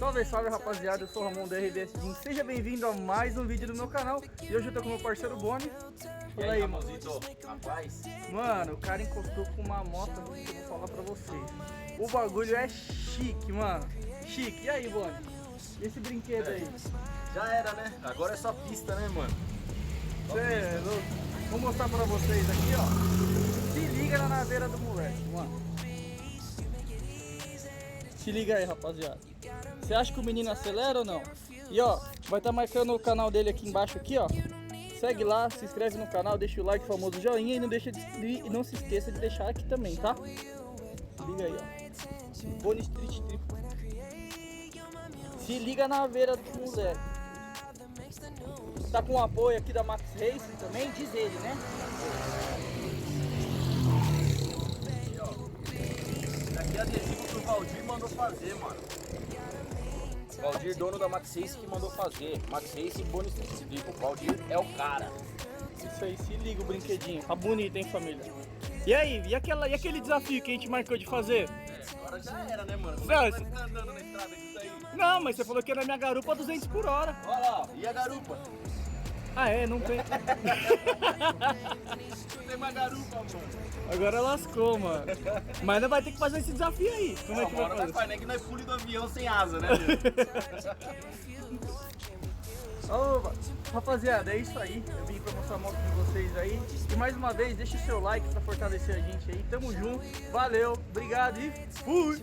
Salve, salve rapaziada, eu sou o Ramon da RDS Team. Seja bem-vindo a mais um vídeo do meu canal. E hoje eu tô com o meu parceiro Boni. E aí, Ramonzito? Rapaz? Mano, o cara encostou com uma moto que eu vou falar pra vocês. O bagulho é chique, mano. Chique. E aí, Boni? E esse brinquedo aí? Já era, né? Agora é só pista, né, mano? Cê é louco. Vou mostrar pra vocês aqui, ó. Se liga na naveira do moleque, mano. Se liga aí, rapaziada. Você acha que o menino acelera ou não? E ó, vai estar marcando o canal dele aqui embaixo aqui, ó. Segue lá, se inscreve no canal, deixa o like, famoso joinha e não se esqueça de deixar aqui também, tá? Se liga aí, ó. Boni Street Trip. Se liga na veira do moleque. Tá com o apoio aqui da Max Racing também, diz ele, né? Aqui é adesivo que o Valdir mandou fazer, mano. Valdir, dono da Max Race, que mandou fazer. Max Race e Boni Street Trip. O Valdir é o cara. Isso aí, se liga o brinquedinho. Tá bonito, hein, família? E aí, e aquele desafio que a gente marcou de fazer? Agora já era, né, mano? Como Não, é que vai ficar andando na estrada com isso aí? Não, mas você falou que era minha garupa 200 por hora. Olha lá, ó. E a garupa? Ah, é? Não tem. Não tem mais garupa, mano. Agora lascou, mano. Mas ainda vai ter que fazer esse desafio aí. Como é que vai fazer? Vai, né? Que nós pule do avião sem asa, né? Ô, rapaziada, é isso aí. Eu vim pra mostrar a moto de vocês aí. E mais uma vez, deixa o seu like pra fortalecer a gente aí. Tamo junto. Valeu, obrigado e fui!